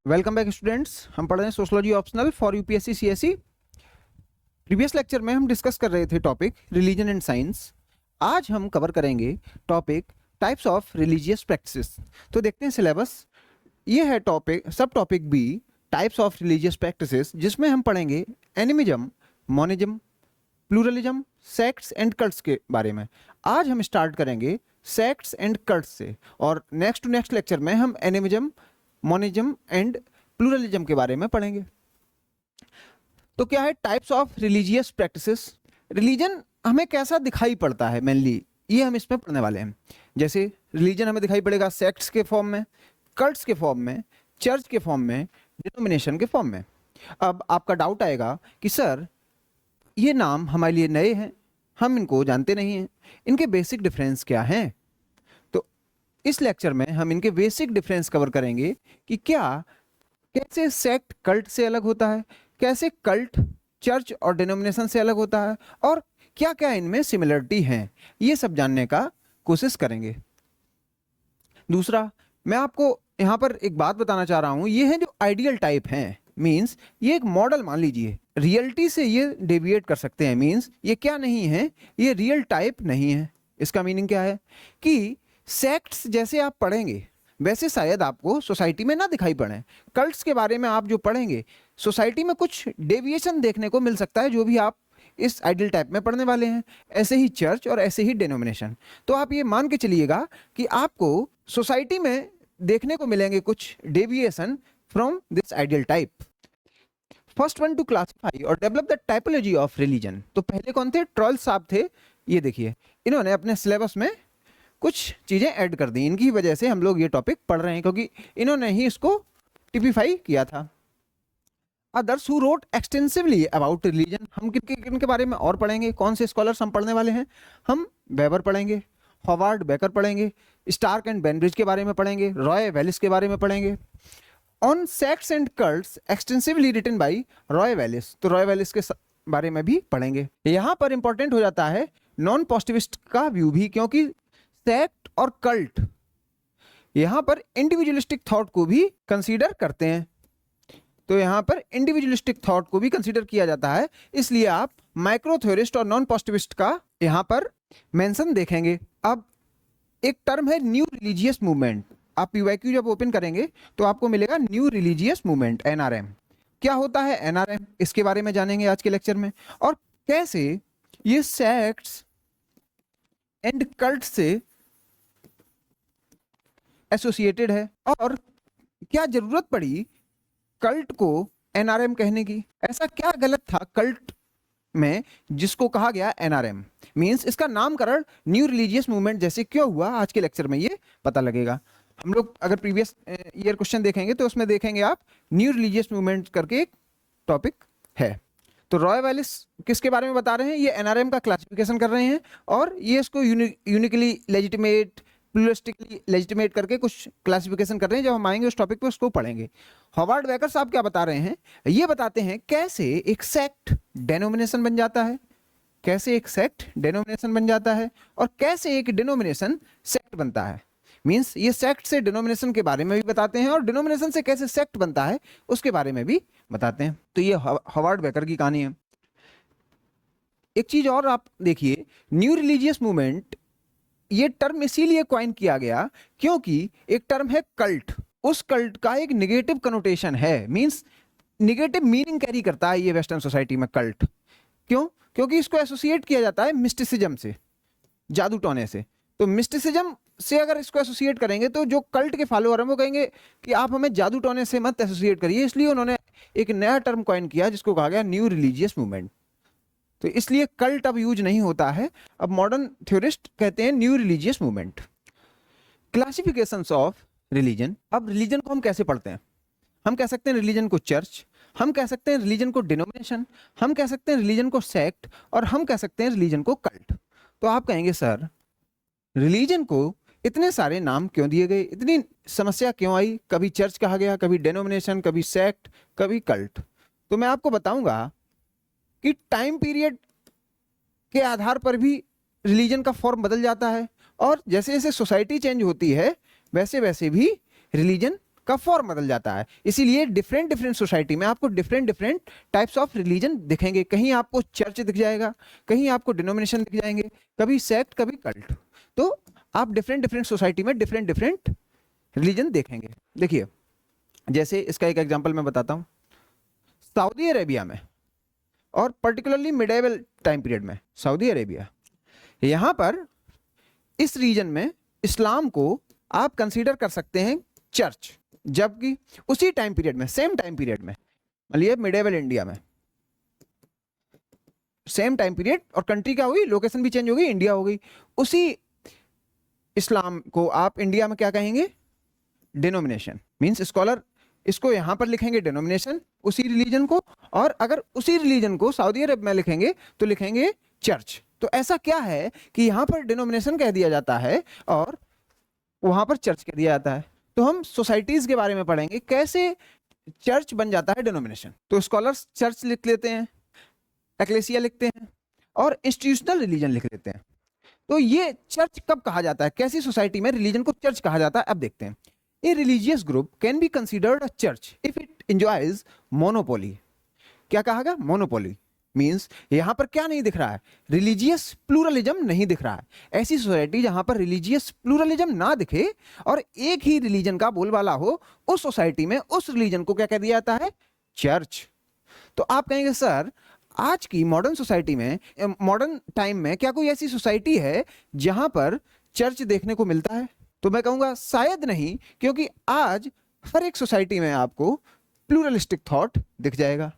Welcome back students. हम पढ़ रहे हैं sociology optional for UPSC CSE. Previous lecture में हम डिस्कस कर रहे थे टॉपिक रिलीजन एंड साइंस। आज हम कवर करेंगे topic types of religious practices. तो देखते हैं सिलेबस। ये है topic subtopic B, types of religious practices, जिसमें हम पढ़ेंगे animism, monism, pluralism, sects and cults के बारे में। आज हम स्टार्ट करेंगे सेक्ट्स एंड कल्ट्स से, और नेक्स्ट टू नेक्स्ट लेक्चर में हम एनिमिज्म, मोनिज्म एंड प्लूरलिज्म के बारे में पढ़ेंगे। तो क्या है types of religious practices? Religion हमें कैसा दिखाई पड़ता है मेनली, ये हम इसमें पढ़ने वाले हैं। जैसे रिलीजन हमें दिखाई पड़ेगा सेक्ट्स के फॉर्म में, कल्ट्स के फॉर्म में, चर्च के फॉर्म में, डिनोमिनेशन के फॉर्म में। अब आपका डाउट आएगा कि सर ये नाम हमारे लिए नए हैं, हम इनको जानते नहीं हैं, इनके बेसिक डिफरेंस क्या हैं? तो इस लेक्चर में हम इनके बेसिक डिफरेंस कवर करेंगे कि कैसे सेक्ट कल्ट से अलग होता है, कैसे कल्ट चर्च और डिनोमिनेशन से अलग होता है, और क्या क्या इनमें सिमिलरिटी हैं, ये सब जानने का कोशिश करेंगे। दूसरा, मैं आपको यहाँ पर एक बात बताना चाह रहा हूँ, ये है जो आइडियल टाइप हैं, मीन्स ये एक मॉडल मान लीजिए, रियलिटी से ये डेविएट कर सकते हैं, मीन्स ये क्या नहीं है, ये रियल टाइप नहीं है। इसका मीनिंग क्या है कि सेक्ट्स जैसे आप पढ़ेंगे वैसे शायद आपको सोसाइटी में ना दिखाई पड़े। कल्ट्स के बारे में आप जो पढ़ेंगे सोसाइटी में कुछ डेविएशन देखने को मिल सकता है, जो भी आप इस आइडियल टाइप में पढ़ने वाले हैं। ऐसे ही चर्च और ऐसे ही डिनोमिनेशन। तो आप ये मान के चलिएगा कि आपको सोसाइटी में देखने को मिलेंगे कुछ deviation from this ideal type. First one to classify और develop the typology of religion. तो पहले कौन थे? ट्रॉल साहब थे। ये देखिए, इन्होंने अपने सिलेबस में कुछ चीजें ऐड कर दी, इनकी वजह से हम लोग ये टॉपिक पढ़ रहे हैं, क्योंकि इन्होंने ही इसको टिपिफाई किया था। Others who wrote extensively about religion. हम किनके बारे में और पढ़ेंगे? कौन से स्कॉलर्स हम पढ़ने वाले हैं? हम वेबर पढ़ेंगे, हॉवार्ड बेकर पढ़ेंगे, स्टार्क एंड बेनब्रिज के बारे में पढ़ेंगे, रॉय वेलिस के बारे में पढ़ेंगे। On sects and cults extensively written by Roy Wallis. तो रॉय वेलिस के बारे में भी पढ़ेंगे। यहाँ पर इंपॉर्टेंट हो जाता है नॉन पॉजिटिविस्ट का व्यू भी, क्योंकि सेक्ट और कल्ट यहां पर इंडिविजुअलिस्टिक थॉट को भी कंसीडर करते हैं। तो यहां पर इंडिविजुअलिस्टिक थॉट को भी कंसीडर किया जाता है, इसलिए आप माइक्रो थ्योरिस्ट और नॉन पॉजिटिविस्ट का यहां पर मेंशन देखेंगे। अब एक टर्म है न्यू रिलीजियस मूवमेंट। आप पीवाईक्यू जब ओपन करेंगे तो आपको मिलेगा न्यू रिलीजियस मूवमेंट, एनआरएम। क्या होता है एनआरएम, इसके बारे में जानेंगे आज के लेक्चर में, और कैसे ये सेक्ट्स एंड कल्ट से एसोसिएटेड है, और क्या जरूरत पड़ी कल्ट को एनआरएम कहने की। ऐसा क्या गलत था कल्ट में जिसको कहा गया एनआरएम? मींस इसका नामकरण न्यू रिलीजियस मूवमेंट जैसे क्यों हुआ, आज के लेक्चर में ये पता लगेगा। हम लोग अगर प्रीवियस ईयर क्वेश्चन देखेंगे तो उसमें देखेंगे आप न्यू रिलीजियस मूवमेंट करके एक टॉपिक है। तो रॉय वेलिस किसके बारे में बता रहे हैं? ये एनआरएम का क्लासिफिकेशन कर रहे हैं, और ये इसको यूनिकली लेजिटिमेट, प्लूरलिस्टिकली लेजिटिमेट करके कुछ क्लासिफिकेशन कर रहे हैं। जब हम आएंगे उस टॉपिक पे उसको पढ़ेंगे। हॉवार्ड बेकर साहब क्या बता रहे हैं? ये बताते हैं कैसे एक सेक्ट डेनोमिनेशन बन जाता है, कैसे एक सेक्ट डेनोमिनेशन बन जाता है, और कैसे एक डिनोमिनेशन सेक्ट बनता है। मींस ये सेक्ट से डिनोमिनेशन के बारे में भी बताते हैं, और डिनोमिनेशन से कैसे सेक्ट बनता है उसके बारे में भी बताते हैं। तो ये हॉवार्ड बेकर की कहानी है। एक चीज और आप देखिए, न्यू रिलीजियस मूवमेंट ये टर्म इसीलिए कॉइन किया गया क्योंकि एक टर्म है कल्ट, उस कल्ट का एक नेगेटिव कनोटेशन है, मींस नेगेटिव मीनिंग कैरी करता है ये वेस्टर्न सोसाइटी में कल्ट। क्यों? क्योंकि इसको एसोसिएट किया जाता है मिस्टिसिज्म से, जादू टोने से। तो मिस्टिसिज्म से अगर इसको एसोसिएट करेंगे तो जो कल्ट के फॉलोअर हैं वो कहेंगे कि आप हमें जादू टोने से मत एसोसिएट करिए, इसलिए उन्होंने एक नया टर्म कॉइन किया जिसको कहा गया न्यू रिलीजियस मूवमेंट। तो इसलिए कल्ट अब यूज नहीं होता है, अब मॉडर्न थ्योरिस्ट कहते हैं new religious movement. Classifications of religion. अब रिलीजन को हम कैसे पढ़ते हैं? हम कह सकते हैं रिलीजन को चर्च, हम कह सकते हैं रिलीजन को डिनोमिनेशन, हम कह सकते हैं रिलीजन को सेक्ट, और हम कह सकते हैं रिलीजन को कल्ट। तो आप कहेंगे सर रिलीजन को इतने सारे नाम क्यों दिए गए, इतनी समस्या क्यों आई, कभी चर्च कहा गया, कभी डिनोमिनेशन, कभी सेक्ट, कभी कल्ट? तो मैं आपको बताऊंगा कि टाइम पीरियड के आधार पर भी रिलीजन का फॉर्म बदल जाता है, और जैसे जैसे सोसाइटी चेंज होती है वैसे वैसे भी रिलीजन का फॉर्म बदल जाता है। इसीलिए डिफरेंट डिफरेंट सोसाइटी में आपको different different types of religion दिखेंगे। कहीं आपको चर्च दिख जाएगा, कहीं आपको डिनोमिनेशन दिख जाएंगे, कभी सेक्ट, कभी कल्ट। तो आप डिफरेंट डिफरेंट सोसाइटी में डिफरेंट डिफरेंट रिलीजन देखेंगे। देखिए, जैसे इसका एक एग्जांपल मैं बताता हूँ। सऊदी अरेबिया में और पर्टिकुलरली मिडेवल टाइम पीरियड में, सऊदी अरेबिया, यहाँ पर इस रीजन में इस्लाम को आप कंसीडर कर सकते हैं चर्च, जबकि उसी टाइम पीरियड में, सेम टाइम पीरियड में, मतलब मिडेवल इंडिया में सेम टाइम पीरियड, और कंट्री क्या हुई, लोकेशन भी चेंज हो गई, इंडिया हो गई, उसी इस्लाम को आप इंडिया में क्या कहेंगे, डिनोमिनेशन। मींस स्कॉलर इसको यहां पर लिखेंगे डिनोमिनेशन उसी रिलीजन को, और अगर उसी रिलीजन को सऊदी अरब में लिखेंगे तो लिखेंगे चर्च। तो ऐसा क्या है कि यहां पर डिनोमिनेशन कह दिया जाता है और वहां पर चर्च कह दिया जाता है। तो हम सोसाइटीज के बारे में पढ़ेंगे कैसे चर्च बन जाता है डिनोमिनेशन। तो स्कॉलर्स चर्च लिख लेते हैं, एक्लेसिया लिखते हैं, और इंस्टीट्यूशनल रिलीजन लिख लेते हैं। तो ये चर्च कब कहा जाता है, कैसी सोसाइटी में रिलीजन को चर्च कहा जाता है, अब देखते हैं। A religious group can be considered a church if it enjoys monopoly। क्या कहा गया, मोनोपोली। मींस यहां पर क्या नहीं दिख रहा है, रिलीजियस प्लूरलिज्म नहीं दिख रहा है। ऐसी सोसाइटी जहां पर रिलीजियस प्लूरलिज्म ना दिखे और एक ही रिलीजन का बोलबाला हो, उस सोसाइटी में उस रिलीजन को क्या कह दिया जाता है, चर्च। तो आप कहेंगे सर आज की मॉडर्न सोसाइटी में, मॉडर्न टाइम में क्या कोई ऐसी सोसाइटी है जहां पर चर्च देखने को मिलता है? तो मैं कहूंगा शायद नहीं, क्योंकि आज हर एक सोसाइटी में आपको प्लूरलिस्टिक थॉट दिख जाएगा।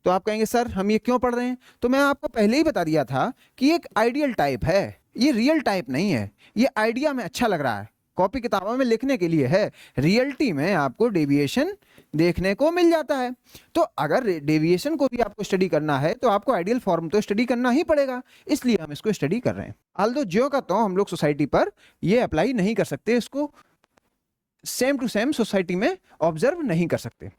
तो आप कहेंगे सर हम ये क्यों पढ़ रहे हैं? तो मैं आपको पहले ही बता दिया था कि एक आइडियल टाइप है, ये रियल टाइप नहीं है। ये आइडिया में अच्छा लग रहा है, कॉपी किताबों में लिखने के लिए है, रियलिटी में आपको डेविएशन देखने को मिल जाता है। तो अगर डेविएशन को भी आपको स्टडी करना है तो आपको आइडियल फॉर्म तो स्टडी करना ही पड़ेगा, इसलिए हम इसको स्टडी कर रहे हैं। आल्दो ज्यों का तो हम लोग सोसाइटी पर ये अप्लाई नहीं कर सकते, इसको सेम टू सेम सोसाइटी में ऑब्जर्व नहीं कर सकते।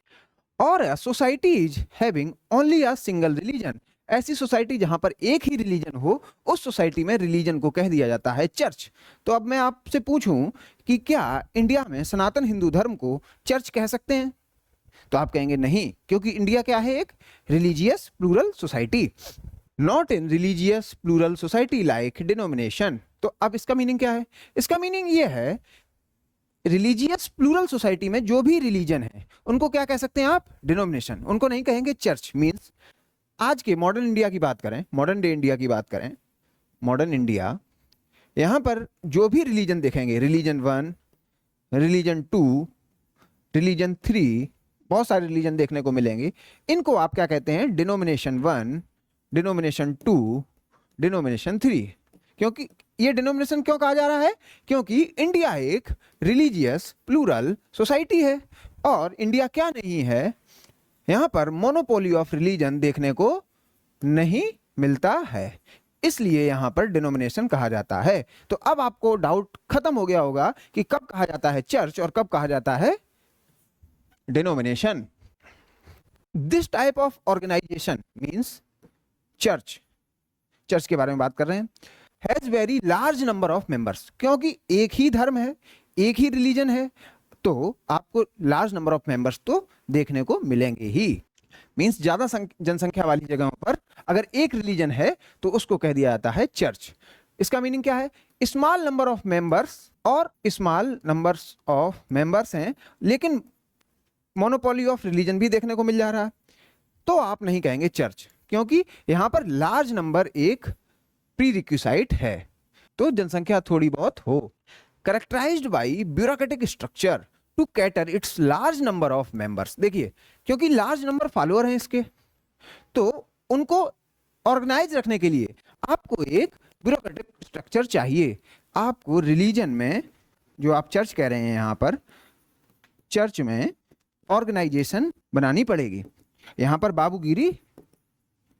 और society is having only a single religion, ऐसी सोसाइटी जहां पर एक ही रिलीजन हो, उस सोसाइटी में रिलीजन को कह दिया जाता है चर्च। तो अब मैं आपसे पूछूं कि क्या इंडिया में सनातन हिंदू धर्म को चर्च कह सकते हैं? तो आप कहेंगे नहीं, क्योंकि इंडिया क्या है, एक religious plural society, not in religious plural society like denomination. तो अब इसका मीनिंग क्या है? इसका मीनिंग ये है, रिलीजियस प्लूरल सोसाइटी में जो भी रिलीजन है उनको क्या कह सकते हैं आप, डिनोमिनेशन, उनको नहीं कहेंगे चर्च। मीन्स आज के मॉडर्न इंडिया की बात करें, मॉडर्न डे इंडिया की बात करें, मॉडर्न इंडिया, यहां पर जो भी रिलीजन देखेंगे, रिलीजन 1, रिलीजन 2, रिलीजन 3, बहुत सारे रिलीजन देखने को मिलेंगे। इनको आप क्या कहते हैं, डिनोमिनेशन 1, डिनोमिनेशन 2, डिनोमिनेशन 3। क्योंकि ये डिनोमिनेशन क्यों कहा जा रहा है, क्योंकि इंडिया एक रिलीजियस प्लूरल सोसाइटी है और इंडिया क्या नहीं है, यहां पर मोनोपोली ऑफ रिलीजन देखने को नहीं मिलता है, इसलिए यहां पर डिनोमिनेशन कहा जाता है। तो अब आपको डाउट खत्म हो गया होगा कि कब कहा जाता है चर्च और कब कहा जाता है denomination. This type of organisation means church, church के बारे में बात कर रहे हैं, has very large number of members. क्योंकि एक ही धर्म है, एक ही रिलीजन है, तो आपको लार्ज नंबर ऑफ मेंबर्स तो देखने को मिलेंगे ही। मींस ज्यादा जनसंख्या वाली जगहों पर अगर एक रिलीजन है तो उसको कह दिया जाता है चर्च। इसका मीनिंग क्या है, स्मॉल नंबर ऑफ मेंबर्स, और स्मॉल नंबर्स ऑफ मेंबर्स हैं लेकिन मोनोपोली ऑफ रिलीजन भी देखने को मिल जा रहा है, तो आप नहीं कहेंगे चर्च, क्योंकि यहां पर लार्ज नंबर एक प्रीरिक्विसाइट है। तो जनसंख्या थोड़ी बहुत हो, characterised by bureaucratic structure to cater its large number of members. देखिए, क्योंकि लार्ज नंबर फॉलोअर हैं इसके, तो उनको ऑर्गेनाइज रखने के लिए आपको एक ब्यूरोक्रेटिक स्ट्रक्चर चाहिए। आपको रिलीजन में, जो आप चर्च कह रहे हैं, यहां पर चर्च में ऑर्गेनाइजेशन बनानी पड़ेगी। यहां पर बाबूगिरी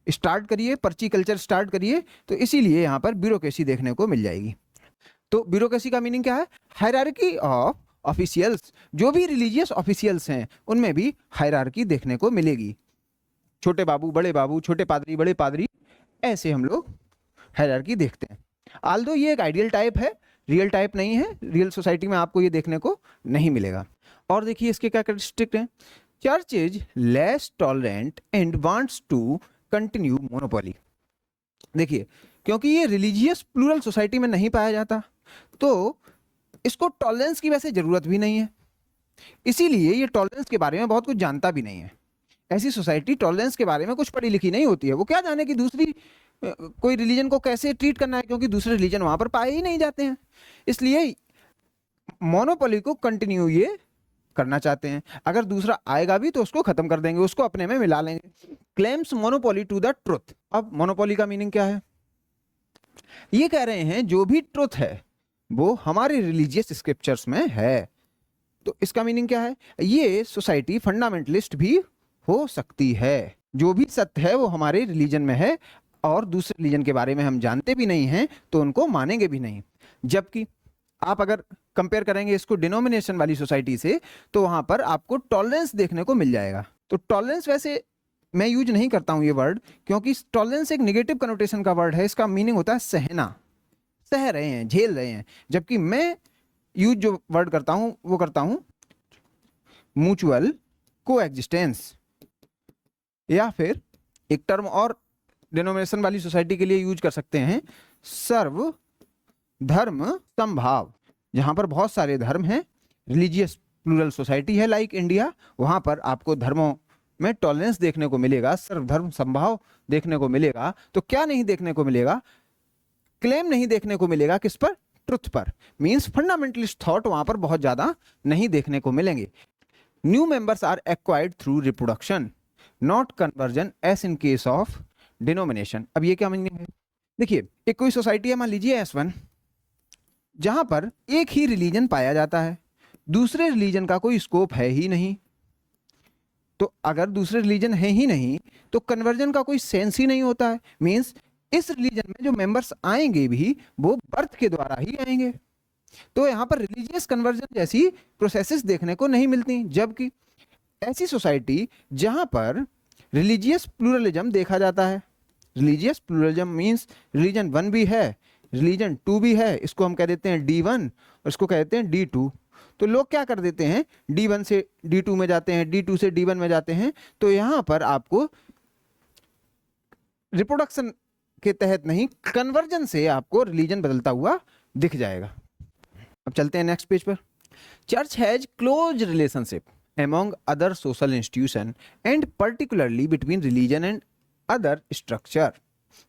स्टार्ट करिए, पर्ची कल्चर स्टार्ट करिए, तो इसीलिए यहां पर ब्यूरोक्रेसी देखने को मिल जाएगी। तो ब्यूरोक्रेसी का मीनिंग क्या है, हायरार्की ऑफ ऑफिशियल्स। जो भी रिलीजियस ऑफिशियल्स हैं उनमें भी हायरार्की देखने को मिलेगी, छोटे बाबू बड़े बाबू, छोटे पादरी बड़े पादरी, ऐसे हम लोग हायरार्की देखते हैं। आल्दो ये एक आइडियल टाइप है, रियल टाइप नहीं है, रियल सोसाइटी में आपको ये देखने को नहीं मिलेगा। और देखिए इसके क्या कैरेक्टरिस्टिक हैं। Church is less tolerant and wants to continue monopoly. देखिए क्योंकि ये रिलीजियस प्लूरल सोसाइटी में नहीं पाया जाता तो इसको टॉलरेंस की वैसे जरूरत भी नहीं है, इसीलिए ये टॉलरेंस के बारे में बहुत कुछ जानता भी नहीं है। ऐसी सोसाइटी टॉलरेंस के बारे में कुछ पढ़ी लिखी नहीं होती है, वो क्या जाने कि दूसरी कोई रिलीजन को कैसे ट्रीट करना है, क्योंकि दूसरे रिलीजन वहां पर पाए ही नहीं जाते हैं। इसलिए मोनोपोली को कंटिन्यू ये करना चाहते हैं। अगर दूसरा आएगा भी तो उसको खत्म कर देंगे, उसको अपने में मिला लेंगे। Claims monopoly to the truth. अब मोनोपोली का मीनिंग क्या है? ये कह रहे हैं जो भी ट्रुथ है वो हमारे रिलीजियस स्क्रिप्चर्स में है। तो इसका मीनिंग क्या है? ये सोसाइटी फंडामेंटलिस्ट भी हो सकती है। जो भी सत्य है वो हमारे रिलीजन में है और दूसरे रिलीजन के बारे में हम जानते भी नहीं हैं तो उनको मानेंगे भी नहीं। जबकि आप अगर कंपेयर करेंगे इसको डिनोमिनेशन वाली सोसाइटी से तो वहां पर आपको टॉलरेंस देखने को मिल जाएगा। तो टॉलरेंस वैसे मैं यूज नहीं करता हूं ये वर्ड, क्योंकि टॉलरेंस एक नेगेटिव कनोटेशन का वर्ड है। इसका मीनिंग होता है सहना, सह रहे हैं, झेल रहे हैं। जबकि मैं यूज जो वर्ड करता हूं वो करता हूं म्यूचुअल कोएग्जिस्टेंस, या फिर एक टर्म और डिनोमिनेशन वाली सोसाइटी के लिए यूज कर सकते हैं सर्व धर्म संभाव। जहां पर बहुत सारे धर्म हैं, रिलीजियस प्लूरल सोसाइटी है लाइक इंडिया, वहां पर आपको धर्मों में टॉलरेंस देखने को मिलेगा, सर्वधर्म संभाव देखने को मिलेगा। तो क्या नहीं देखने को मिलेगा? क्लेम नहीं देखने को मिलेगा। किस पर? ट्रुथ पर। मींस फंडामेंटलिस्ट थॉट वहां पर बहुत ज्यादा नहीं देखने को मिलेंगे। New members are acquired through reproduction not conversion as in case of denomination. अब ये क्या मीनिंग है? देखिए एक कोई सोसाइटी है, मान लीजिए S1, जहां पर एक ही रिलीजन पाया जाता है, दूसरे रिलीजन का कोई स्कोप है ही नहीं। तो अगर दूसरे रिलीजन है ही नहीं तो कन्वर्जन का कोई सेंस ही नहीं होता है। मींस इस रिलीजन में जो मेंबर्स आएंगे भी वो बर्थ के द्वारा ही आएंगे। तो यहाँ पर रिलीजियस कन्वर्जन जैसी प्रोसेसेस देखने को नहीं मिलती। जबकि ऐसी सोसाइटी जहां पर रिलीजियस प्लूरलिज्म देखा जाता है, रिलीजियस प्लूरलिज्म मींस रिलीजन 1 भी है, रिलीजन 2 भी है, इसको हम कह देते हैं D1 और इसको कह देते हैं D2। तो लोग क्या कर देते हैं, D1 से D2 में जाते हैं, D2 से D1 में जाते हैं। तो यहां पर आपको रिप्रोडक्शन के तहत नहीं, कन्वर्जन से आपको रिलीजन बदलता हुआ दिख जाएगा। अब चलते हैं नेक्स्ट पेज पर। Church has close relationship among other social institution and particularly between religion and other structure,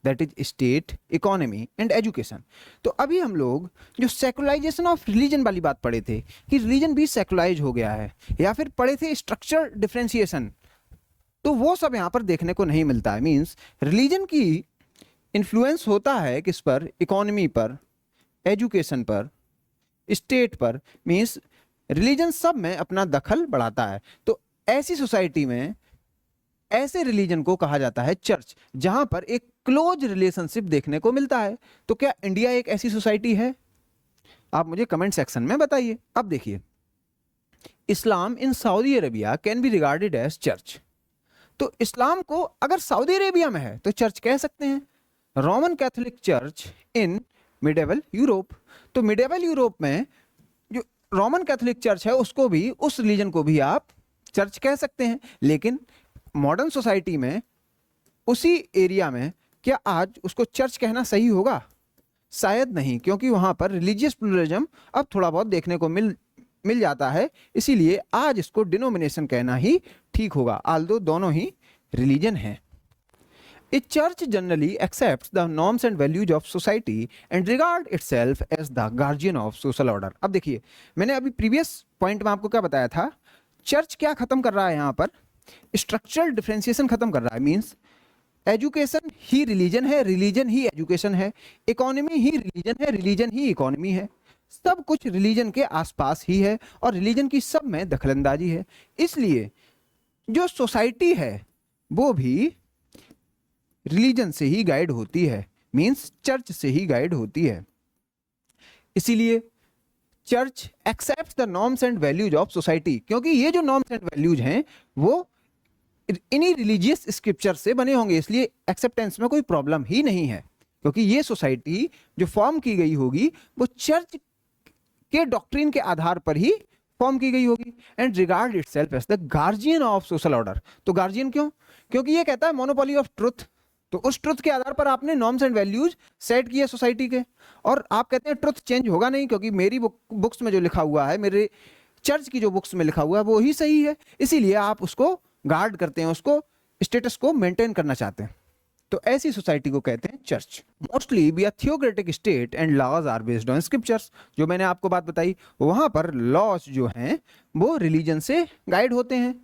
that is state, economy and education। तो अभी हम लोग जो सेकुलराइजेशन ऑफ रिलीजन वाली बात पढ़े थे कि रिलीजन भी सेकुलराइज हो गया है, या फिर पढ़े थे स्ट्रक्चर डिफरेंशिएशन, तो वो सब यहाँ पर देखने को नहीं मिलता है। मीन्स रिलीजन की इन्फ्लुएंस होता है किस पर? इकोनॉमी पर, एजुकेशन पर, स्टेट पर। मीन्स रिलीजन सब में अपना दखल बढ़ाता है। तो ऐसी सोसाइटी में ऐसे रिलीजन को कहा जाता है चर्च, जहां पर एक क्लोज रिलेशनशिप देखने को मिलता है। तो क्या इंडिया एक ऐसी सोसाइटी है? आप मुझे कमेंट सेक्शन में बताइए। अब देखिए, Islam in Saudi Arabia can be regarded as church. तो इस्लाम को अगर सऊदी अरेबिया में है तो चर्च कह सकते हैं। रोमन कैथोलिक चर्च इन मिडेवल यूरोप, तो मिडेवल यूरोप में जो रोमन कैथोलिक चर्च है उसको भी, उस रिलीजन को भी आप चर्च कह सकते हैं। लेकिन मॉडर्न सोसाइटी में उसी एरिया में क्या आज उसको चर्च कहना सही होगा? शायद नहीं, क्योंकि वहां पर रिलीजियस प्लूरलिज्म अब थोड़ा बहुत देखने को मिल जाता है। इसीलिए आज इसको डिनोमिनेशन कहना ही ठीक होगा, आल्दो दोनों ही रिलीजन हैं। A church generally accepts the norms and values of society and regard itself as the guardian of social order। अब देखिए, मैंने अभी प्रीवियस पॉइंट में आपको क्या बताया था? चर्च क्या खत्म कर रहा है यहाँ पर? स्ट्रक्चरल डिफरेंशिएशन खत्म कर रहा है। मींस एजुकेशन ही रिलीजन है, रिलीजन ही एजुकेशन है, इकोनॉमी ही रिलीजन है, रिलीजन ही इकोनॉमी है। सब कुछ रिलीजन के आसपास ही है और रिलीजन की सब में दखलंदाजी है। इसलिए जो सोसाइटी है वो भी रिलीजन से ही गाइड होती है, मींस चर्च से ही गाइड होती है। इसीलिए church accepts the norms and values of society, क्योंकि ये जो नॉर्म्स एंड वैल्यूज हैं वो इन्हीं रिलीजियस स्क्रिप्चर से बने होंगे, इसलिए एक्सेप्टेंस में कोई प्रॉब्लम ही नहीं है। क्योंकि ये सोसाइटी जो फॉर्म की गई होगी वो चर्च के डॉक्ट्रिन के आधार पर ही फॉर्म की गई होगी, and regard itself as the guardian of social order. तो गार्जियन क्यों? क्योंकि ये कहता है मोनोपोली ऑफ ट्रुथ। तो उस ट्रुथ के आधार पर आपने नॉर्म्स एंड वैल्यूज सेट किए सोसाइटी के, और आप कहते हैं ट्रुथ चेंज होगा नहीं, क्योंकि मेरी बुक्स में जो लिखा हुआ है, मेरे चर्च की जो बुक्स में लिखा हुआ है वो ही सही है, इसीलिए आप उसको गार्ड करते हैं, उसको स्टेटस को मेंटेन करना चाहते हैं। तो ऐसी सोसाइटी को कहते हैं church. Mostly be a theocratic state and laws are based on scriptures. जो मैंने आपको बात बताई, वहां पर लॉज जो हैं वो रिलीजन से गाइड होते हैं,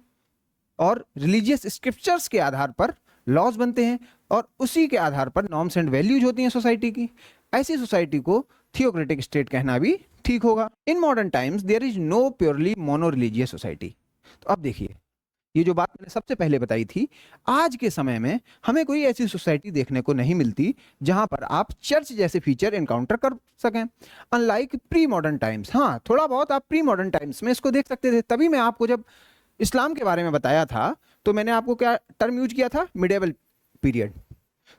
और रिलीजियस स्क्रिप्चर्स के आधार पर लॉज बनते हैं, और उसी के आधार पर नॉर्म्स एंड वैल्यूज होती हैं सोसाइटी की। ऐसी सोसाइटी को थियोक्रेटिक स्टेट कहना भी ठीक होगा। In modern times there is no purely mono religious society. तो अब देखिए, ये जो बात मैंने सबसे पहले बताई थी, आज के समय में हमें कोई ऐसी सोसाइटी देखने को नहीं मिलती जहां पर आप चर्च जैसे फीचर एनकाउंटर कर सकें, अनलाइक प्री मॉडर्न टाइम्स। हाँ, थोड़ा बहुत आप प्री मॉडर्न टाइम्स में इसको देख सकते थे। तभी मैं आपको जब इस्लाम के बारे में बताया था तो मैंने आपको क्या टर्म यूज किया था? Medieval period.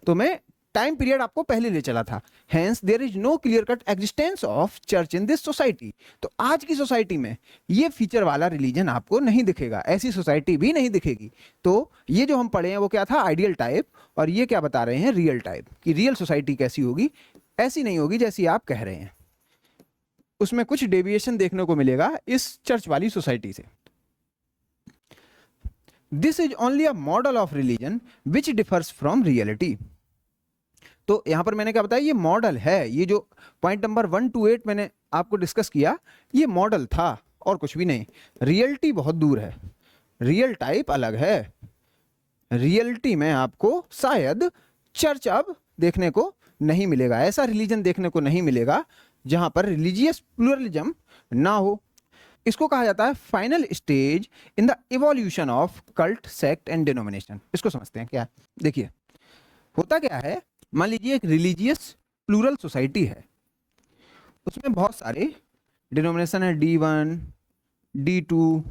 तो मैं टाइम पीरियड आपको पहले ले चला था। Hence there is no clear cut existence of church in this society. तो आज की सोसाइटी में ये फीचर वाला रिलीजन आपको नहीं दिखेगा, ऐसी सोसाइटी भी नहीं दिखेगी। तो ये जो हम पढ़े हैं वो क्या था? Ideal type. और ये क्या बता रहे हैं? Real type. कि रियल सोसाइटी कैसी होगी? ऐसी नहीं होगी जैसी आप कह रहे हैं, उसमें कुछ डेविएशन देखने को मिलेगा इस चर्च वाली सोसाइटी से। This is only a model of religion which differs from reality. तो यहां पर मैंने क्या बताया? ये मॉडल है। ये जो पॉइंट नंबर 1 to 8 मैंने आपको डिस्कस किया, ये मॉडल था और कुछ भी नहीं। रियलिटी बहुत दूर है, रियल टाइप अलग है। रियलिटी में आपको शायद चर्च अब देखने को नहीं मिलेगा, ऐसा रिलीजन देखने को नहीं मिलेगा जहां पर रिलीजियस प्लूरलिज्म ना हो। इसको कहा जाता है final stage in the evolution of cult, sect and denomination. इसको समझते हैं क्या? देखिए, होता क्या है, मान लीजिए एक रिलीजियस प्लूरल सोसाइटी है, उसमें बहुत सारे डिनोमिनेशन है, D1, D2।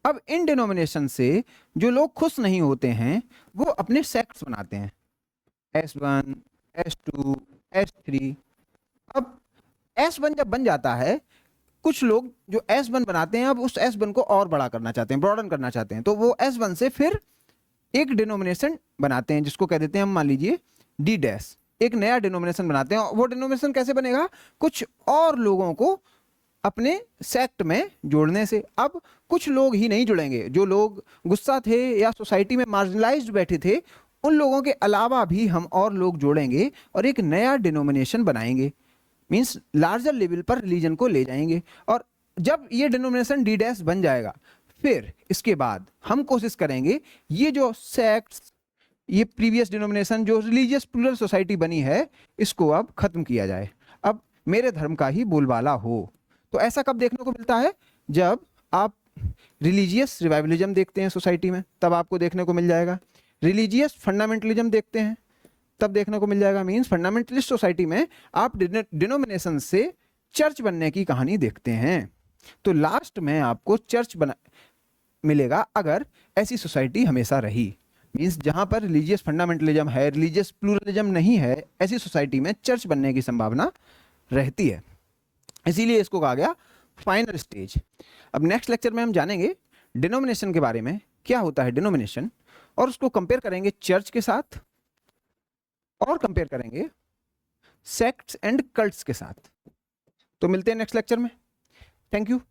अब इन डिनोमिनेशन से जो लोग खुश नहीं होते हैं वो अपने सेक्ट्स बनाते हैं, S1, S2, S3। अब S1 जब बन जाता है, कुछ लोग जो S1 बनाते हैं अब उस S1 को और बड़ा करना चाहते हैं, ब्रॉडन करना चाहते हैं, तो वो S1 से फिर एक डिनोमिनेशन बनाते हैं जिसको कह देते हैं हम, मान लीजिए D-। एक नया डिनोमिनेशन बनाते हैं। वो डिनोमिनेशन कैसे बनेगा? कुछ और लोगों को अपने सेक्ट में जोड़ने से। अब कुछ लोग ही नहीं जुड़ेंगे, जो लोग गुस्सा थे या सोसाइटी में मार्जिनलाइज्ड बैठे थे, उन लोगों के अलावा भी हम और लोग जोड़ेंगे और एक नया डिनोमिनेशन बनाएंगे। मीन्स लार्जर लेवल पर रिलीजन को ले जाएंगे। और जब ये डिनोमिनेशन D- बन जाएगा, फिर इसके बाद हम कोशिश करेंगे ये जो सेक्ट्स, ये प्रीवियस डिनोमिनेशन जो रिलीजियस प्लूरल सोसाइटी बनी है, इसको अब खत्म किया जाए, अब मेरे धर्म का ही बोलबाला हो। तो ऐसा कब देखने को मिलता है? जब आप रिलीजियस रिवाइवलिज्म देखते हैं सोसाइटी में, तब आपको देखने को मिल जाएगा। रिलीजियस फंडामेंटलिज्म देखते हैं, तब देखने को मिल जाएगा। मीन्स फंडामेंटलिस्ट सोसाइटी में आप डिनोमिनेशन से चर्च बनने की कहानी देखते हैं। तो लास्ट में आपको चर्च बना मिलेगा अगर ऐसी सोसाइटी हमेशा रही। मीन्स जहां पर रिलीजियस फंडामेंटलिज्म है, रिलीजियस प्लूरलिज्म नहीं है, ऐसी सोसाइटी में चर्च बनने की संभावना रहती है। इसीलिए इसको कहा गया फाइनल स्टेज। अब नेक्स्ट लेक्चर में हम जानेंगे डिनोमिनेशन के बारे में, क्या होता है डिनोमिनेशन, और उसको कंपेयर करेंगे चर्च के साथ और कंपेयर करेंगे सेक्ट्स एंड कल्ट्स के साथ। तो मिलते हैं नेक्स्ट लेक्चर में। Thank you.